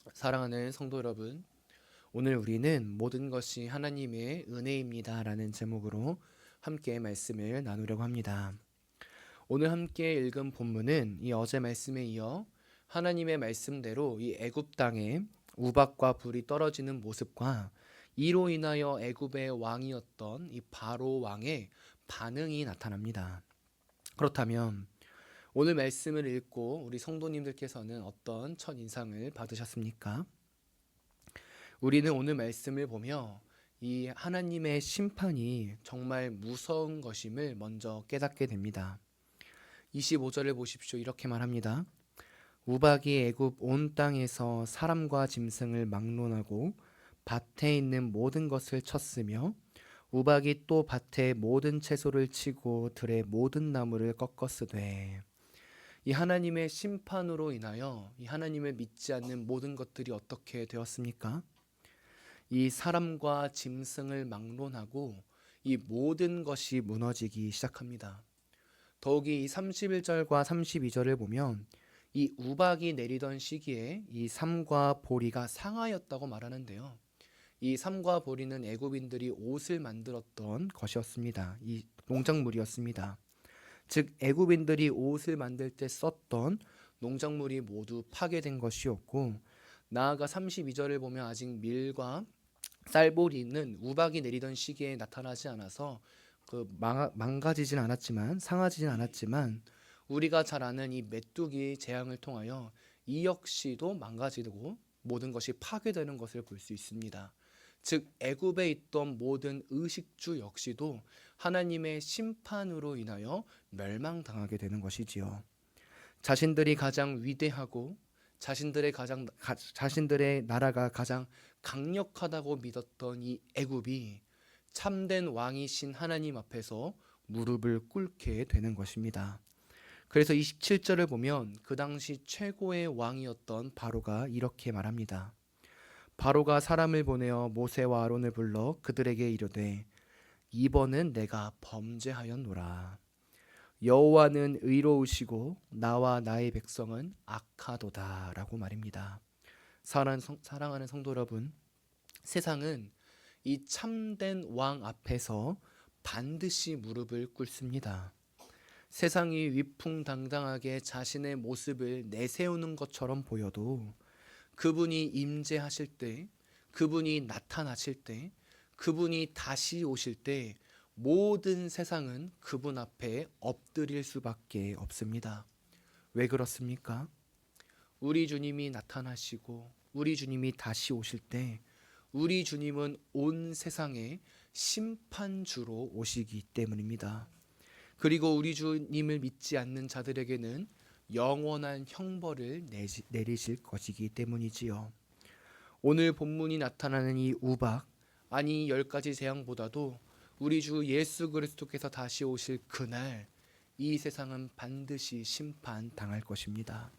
사랑하는 성도 여러분, 오늘 우리는 모든 것이 하나님의 은혜입니다 라는 제목으로 함께 말씀을 나누려고 합니다. 오늘 함께 읽은 본문은 이 어제 말씀에 이어 하나님의 말씀대로 이 애굽 땅에 우박과 불이 떨어지는 모습과 이로 인하여 애굽의 왕이었던 이 바로 왕의 반응이 나타납니다. 그렇다면 오늘 말씀을 읽고 우리 성도님들께서는 어떤 첫 인상을 받으셨습니까? 우리는 오늘 말씀을 보며 이 하나님의 심판이 정말 무서운 것임을 먼저 깨닫게 됩니다. 25절을 보십시오. 이렇게 말합니다. 우박이 애굽 온 땅에서 사람과 짐승을 막론하고 밭에 있는 모든 것을 쳤으며 우박이 또 밭의 모든 채소를 치고 들의 모든 나무를 꺾었으되. 이 하나님의 심판으로 인하여 이 하나님을 믿지 않는 모든 것들이 어떻게 되었습니까? 이 사람과 짐승을 막론하고 이 모든 것이 무너지기 시작합니다. 더욱이 이 31절과 32절을 보면 이 우박이 내리던 시기에 이 삼과 보리가 상하였다고 말하는데요. 이 삼과 보리는 애굽인들이 옷을 만들었던 것이었습니다. 이 농작물이었습니다. 즉 애굽인들이 옷을 만들 때 썼던 농작물이 모두 파괴된 것이었고, 나아가 32절을 보면 아직 밀과 쌀보리는 우박이 내리던 시기에 나타나지 않아서 망가지진 않았지만 상하지진 않았지만, 우리가 잘 아는 이 메뚜기 재앙을 통하여 이 역시도 망가지고 모든 것이 파괴되는 것을 볼 수 있습니다. 즉 애굽에 있던 모든 의식주 역시도 하나님의 심판으로 인하여 멸망당하게 되는 것이지요. 자신들이 가장 위대하고 자신들의 나라가 가장 강력하다고 믿었던 이 애굽이 참된 왕이신 하나님 앞에서 무릎을 꿇게 되는 것입니다. 그래서 27절을 보면 그 당시 최고의 왕이었던 바로가 이렇게 말합니다. 바로가 사람을 보내어 모세와 아론을 불러 그들에게 이르되 이번은 내가 범죄하였노라. 여호와는 의로우시고 나와 나의 백성은 악하도다 라고 말입니다. 사랑하는 성도 여러분, 세상은 이 참된 왕 앞에서 반드시 무릎을 꿇습니다. 세상이 위풍당당하게 자신의 모습을 내세우는 것처럼 보여도 그분이 임재하실 때, 그분이 나타나실 때, 그분이 다시 오실 때 모든 세상은 그분 앞에 엎드릴 수밖에 없습니다. 왜 그렇습니까? 우리 주님이 나타나시고 우리 주님이 다시 오실 때 우리 주님은 온 세상의 심판주로 오시기 때문입니다. 그리고 우리 주님을 믿지 않는 자들에게는 영원한 형벌을 내리실 것이기 때문이지요. 오늘 본문이 나타나는 이 우박, 아니 10가지 재앙보다도 우리 주 예수 그리스도께서 다시 오실 그날 이 세상은 반드시 심판당할 것입니다.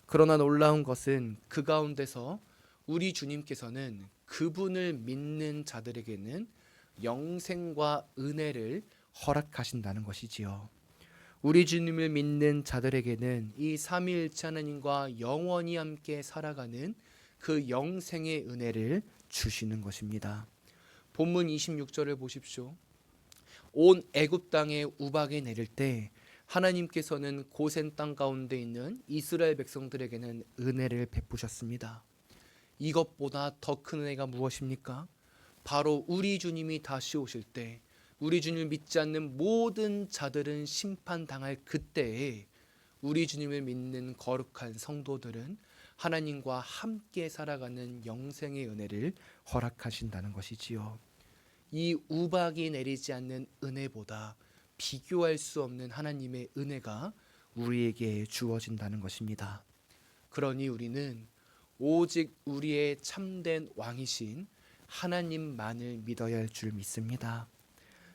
그러나 놀라운 것은 그 가운데서 우리 주님께서는 그분을 믿는 자들에게는 영생과 은혜를 허락하신다는 것이지요. 우리 주님을 믿는 자들에게는 이 삼위일체 하나님과 영원히 함께 살아가는 그 영생의 은혜를 주시는 것입니다. 본문 26절을 보십시오. 온 애굽 땅에 우박이 내릴 때 하나님께서는 고센 땅 가운데 있는 이스라엘 백성들에게는 은혜를 베푸셨습니다. 이것보다 더 큰 은혜가 무엇입니까? 바로 우리 주님이 다시 오실 때 우리 주님을 믿지 않는 모든 자들은 심판당할 그때에 우리 주님을 믿는 거룩한 성도들은 하나님과 함께 살아가는 영생의 은혜를 허락하신다는 것이지요. 이 우박이 내리지 않는 은혜보다 비교할 수 없는 하나님의 은혜가 우리에게 주어진다는 것입니다. 그러니 우리는 오직 우리의 참된 왕이신 하나님만을 믿어야 할 줄 믿습니다.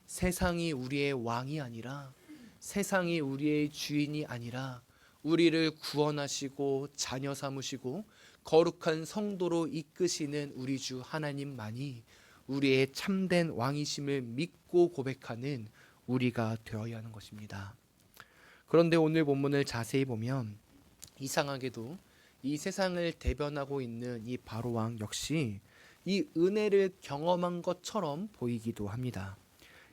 세상이 우리의 왕이 아니라, 세상이 우리의 주인이 아니라 우리를 구원하시고 자녀 삼으시고 거룩한 성도로 이끄시는 우리 주 하나님만이 우리의 참된 왕이심을 믿고 고백하는 우리가 되어야 하는 것입니다. 그런데 오늘 본문을 자세히 보면 이상하게도 이 세상을 대변하고 있는 이 바로 왕 역시 이 은혜를 경험한 것처럼 보이기도 합니다.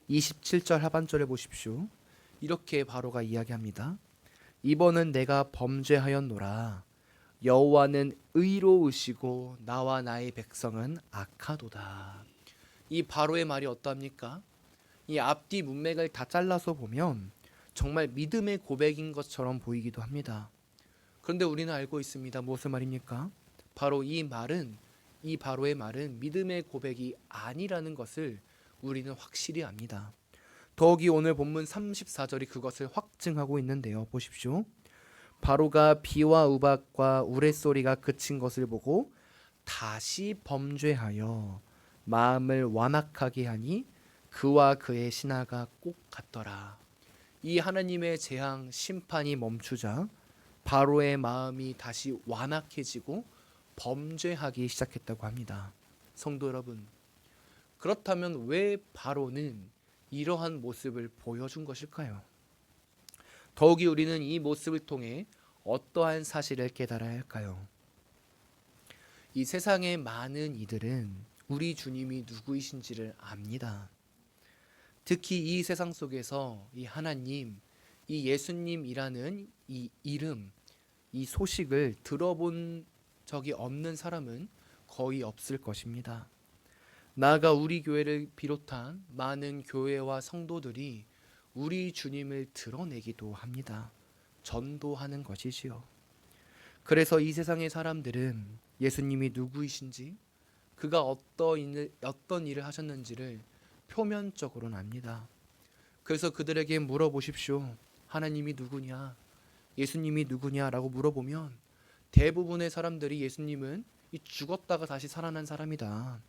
27절 하반절에 보십시오. 이렇게 바로가 이야기합니다. 이번은 내가 범죄하였노라. 여호와는 의로우시고 나와 나의 백성은 악하도다. 이 바로의 말이 어떠합니까? 이 앞뒤 문맥을 다 잘라서 보면 정말 믿음의 고백인 것처럼 보이기도 합니다. 그런데 우리는 알고 있습니다. 무엇을 말입니까? 바로 이 바로의 말은 믿음의 고백이 아니라는 것을 우리는 확실히 압니다. 더욱이 오늘 본문 34절이 그것을 확증하고 있는데요. 보십시오. 바로가 비와 우박과 우레소리가 그친 것을 보고 다시 범죄하여 마음을 완악하게 하니 그와 그의 신하가 꼭 같더라. 이 하나님의 재앙 심판이 멈추자 바로의 마음이 다시 완악해지고 범죄하기 시작했다고 합니다. 성도 여러분, 그렇다면 왜 바로는 이러한 모습을 보여준 것일까요? 더욱이 우리는 이 모습을 통해 어떠한 사실을 깨달아야 할까요? 이 세상의 많은 이들은 우리 주님이 누구이신지를 압니다. 특히 이 세상 속에서 이 하나님, 이 예수님이라는 이 이름, 이 소식을 들어본 적이 없는 사람은 거의 없을 것입니다. 나아가 우리 교회를 비롯한 많은 교회와 성도들이 우리 주님을 드러내기도 합니다. 전도하는 것이지요. 그래서 이 세상의 사람들은 예수님이 누구이신지, 그가 어떤 일을 하셨는지를 표면적으로는 압니다. 그래서 그들에게 물어보십시오. 하나님이 누구냐? 예수님이 누구냐라고 물어보면 대부분의 사람들이 예수님은 이 죽었다가 다시 살아난 사람이다.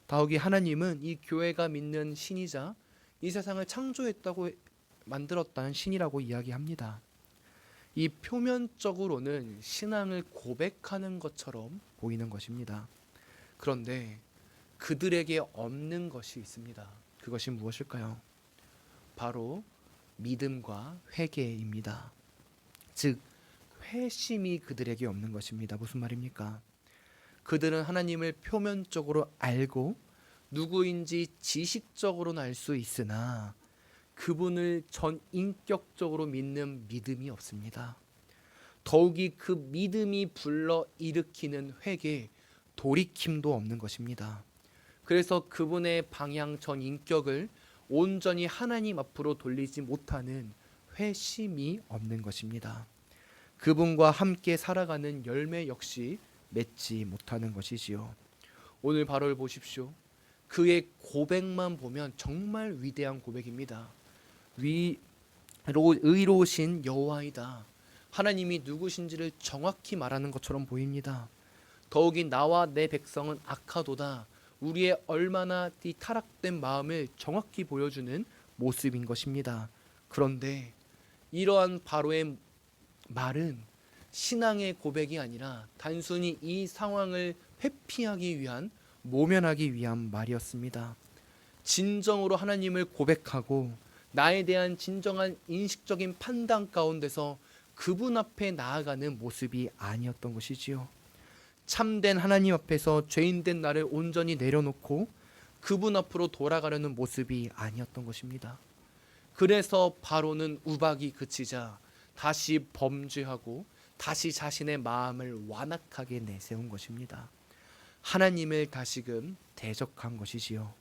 더욱이 하나님은 이 교회가 믿는 신이자 이 세상을 창조했다고 만들었다는 신이라고 이야기합니다. 이 표면적으로는 신앙을 고백하는 것처럼 보이는 것입니다. 그런데 그들에게 없는 것이 있습니다. 그것이 무엇일까요? 바로 믿음과 회개입니다. 즉 회심이 그들에게 없는 것입니다. 무슨 말입니까? 그들은 하나님을 표면적으로 알고 누구인지 지식적으로는 알 수 있으나 그분을 전인격적으로 믿는 믿음이 없습니다. 더욱이 그 믿음이 불러 일으키는 회개, 돌이킴도 없는 것입니다. 그래서 그분의 방향 전인격을 온전히 하나님 앞으로 돌리지 못하는 회심이 없는 것입니다. 그분과 함께 살아가는 열매 역시 맺지 못하는 것이지요. 오늘 바로를 보십시오. 그의 고백만 보면 정말 위대한 고백입니다. 의로우신 여호와이다. 하나님이 누구신지를 정확히 말하는 것처럼 보입니다. 더욱이 나와 내 백성은 악하도다. 우리의 얼마나 이 타락된 마음을 정확히 보여주는 모습인 것입니다. 그런데 이러한 바로의 말은 신앙의 고백이 아니라 단순히 이 상황을 회피하기 위한, 모면하기 위한 말이었습니다. 진정으로 하나님을 고백하고 나에 대한 진정한 인식적인 판단 가운데서 그분 앞에 나아가는 모습이 아니었던 것이지요. 참된 하나님 앞에서 죄인된 나를 온전히 내려놓고 그분 앞으로 돌아가려는 모습이 아니었던 것입니다. 그래서 바로는 우박이 그치자 다시 범죄하고 다시 자신의 마음을 완악하게 내세운 것입니다. 하나님을 다시금 대적한 것이지요.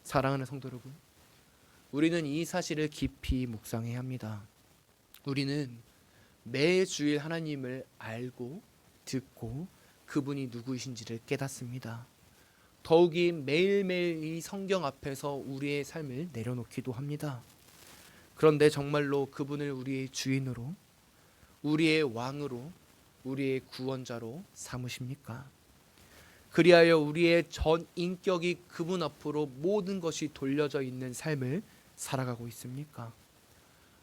사랑하는 성도 여러분, 우리는 이 사실을 깊이 묵상해야 합니다. 우리는 매주일 하나님을 알고 듣고 그분이 누구이신지를 깨닫습니다. 더욱이 매일매일 이 성경 앞에서 우리의 삶을 내려놓기도 합니다. 그런데 정말로 그분을 우리의 주인으로, 우리의 왕으로, 우리의 구원자로 삼으십니까? 그리하여 우리의 전 인격이 그분 앞으로 모든 것이 돌려져 있는 삶을 살아가고 있습니까?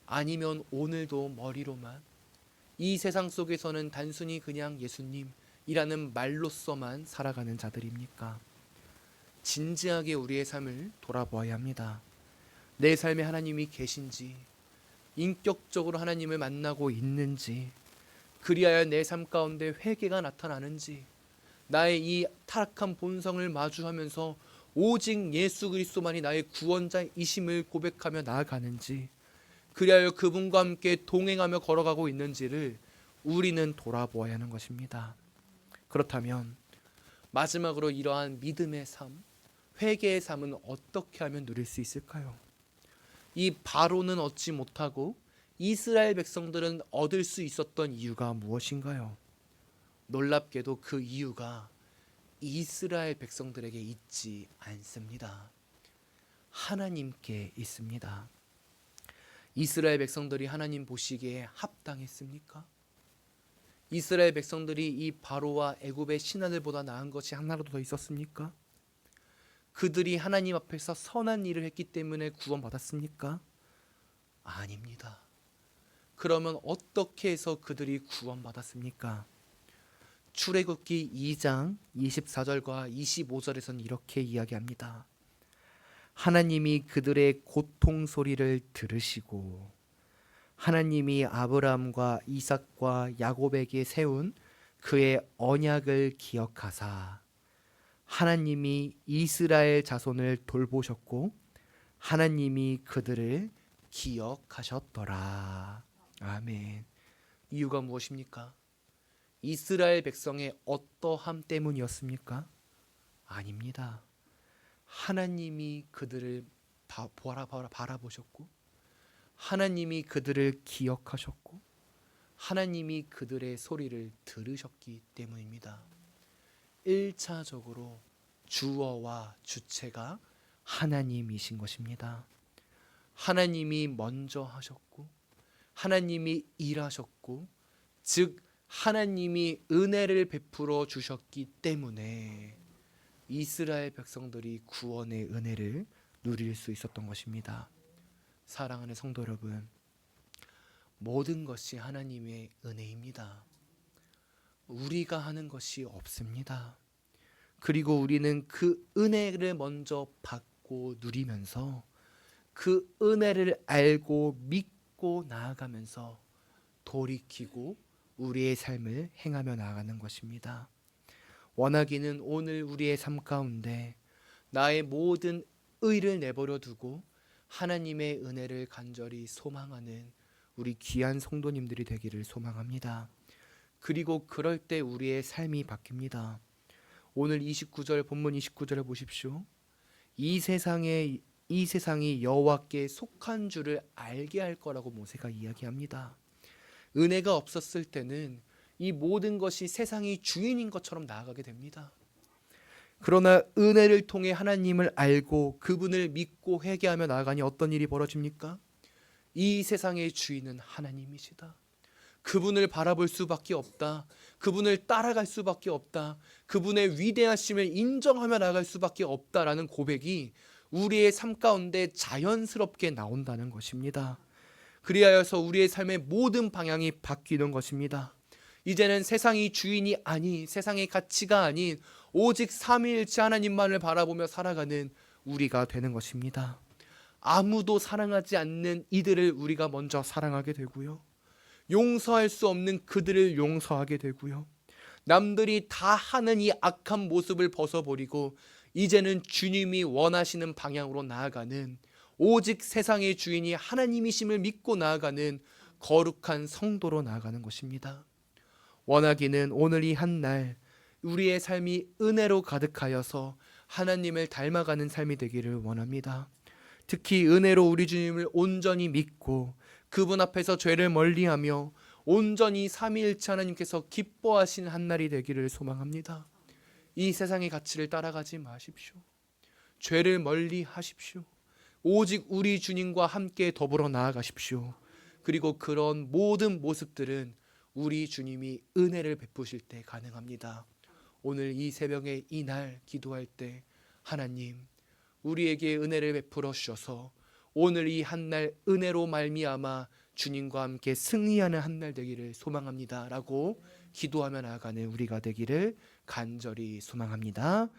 아니면 오늘도 머리로만 이 세상 속에서는 단순히 그냥 예수님이라는 말로서만 살아가는 자들입니까? 진지하게 우리의 삶을 돌아보아야 합니다. 내 삶에 하나님이 계신지, 인격적으로 하나님을 만나고 있는지, 그리하여 내 삶 가운데 회개가 나타나는지, 나의 이 타락한 본성을 마주하면서 오직 예수 그리스도만이 나의 구원자이심을 고백하며 나아가는지, 그리하여 그분과 함께 동행하며 걸어가고 있는지를 우리는 돌아보아야 하는 것입니다. 그렇다면 마지막으로 이러한 믿음의 삶, 회개의 삶은 어떻게 하면 누릴 수 있을까요? 이 바로는 얻지 못하고 이스라엘 백성들은 얻을 수 있었던 이유가 무엇인가요? 놀랍게도 그 이유가 이스라엘 백성들에게 있지 않습니다. 하나님께 있습니다. 이스라엘 백성들이 하나님 보시기에 합당했습니까? 이스라엘 백성들이 이 바로와 애굽의 신하들보다 나은 것이 하나라도 더 있었습니까? 그들이 하나님 앞에서 선한 일을 했기 때문에 구원받았습니까? 아닙니다. 그러면 어떻게 해서 그들이 구원받았습니까? 출애굽기 2장 24절과 25절에서는 이렇게 이야기합니다. 하나님이 그들의 고통 소리를 들으시고 하나님이 아브라함과 이삭과 야곱에게 세운 그의 언약을 기억하사 하나님이 이스라엘 자손을 돌보셨고 하나님이 그들을 기억하셨더라. 아멘. 이유가 무엇입니까? 이스라엘 백성의 어떠함 때문이었습니까? 아닙니다. 하나님이 그들을 바라보셨고 하나님이 그들을 기억하셨고 하나님이 그들의 소리를 들으셨기 때문입니다. 1차적으로 주어와 주체가 하나님이신 것입니다. 하나님이 먼저 하셨고 하나님이 일하셨고 즉 하나님이 은혜를 베풀어 주셨기 때문에 이스라엘 백성들이 구원의 은혜를 누릴 수 있었던 것입니다. 사랑하는 성도 여러분, 모든 것이 하나님의 은혜입니다. 우리가 하는 것이 없습니다. 그리고 우리는 그 은혜를 먼저 받고 누리면서 그 은혜를 알고 믿고 나아가면서 돌이키고 우리의 삶을 행하며 나아가는 것입니다. 원하기는 오늘 우리의 삶 가운데 나의 모든 의를 내버려 두고 하나님의 은혜를 간절히 소망하는 우리 귀한 성도님들이 되기를 소망합니다. 그리고 그럴 때 우리의 삶이 바뀝니다. 오늘 29절 본문 29절을 보십시오. 이 세상이 여호와께 속한 줄을 알게 할 거라고 모세가 이야기합니다. 은혜가 없었을 때는 이 모든 것이 세상이 주인인 것처럼 나아가게 됩니다. 그러나 은혜를 통해 하나님을 알고 그분을 믿고 회개하며 나아가니 어떤 일이 벌어집니까? 이 세상의 주인은 하나님이시다. 그분을 바라볼 수밖에 없다. 그분을 따라갈 수밖에 없다. 그분의 위대하심을 인정하며 나아갈 수밖에 없다라는 고백이 우리의 삶 가운데 자연스럽게 나온다는 것입니다. 그리하여서 우리의 삶의 모든 방향이 바뀌는 것입니다. 이제는 세상이 주인이 아닌, 세상의 가치가 아닌 오직 삼위일체 하나님만을 바라보며 살아가는 우리가 되는 것입니다. 아무도 사랑하지 않는 이들을 우리가 먼저 사랑하게 되고요. 용서할 수 없는 그들을 용서하게 되고요. 남들이 다 하는 이 악한 모습을 벗어버리고 이제는 주님이 원하시는 방향으로 나아가는, 오직 세상의 주인이 하나님이심을 믿고 나아가는 거룩한 성도로 나아가는 것입니다. 원하기는 오늘 이 한 날 우리의 삶이 은혜로 가득하여서 하나님을 닮아가는 삶이 되기를 원합니다. 특히 은혜로 우리 주님을 온전히 믿고 그분 앞에서 죄를 멀리하며 온전히 삼위일체 하나님께서 기뻐하시는 한 날이 되기를 소망합니다. 이 세상의 가치를 따라가지 마십시오. 죄를 멀리하십시오. 오직 우리 주님과 함께 더불어 나아가십시오. 그리고 그런 모든 모습들은 우리 주님이 은혜를 베푸실 때 가능합니다. 오늘 이 새벽에 이 날 기도할 때 하나님, 우리에게 은혜를 베풀어 주셔서 오늘 이 한 날 은혜로 말미암아 주님과 함께 승리하는 한 날 되기를 소망합니다 라고 기도하며 나아가는 우리가 되기를 간절히 소망합니다.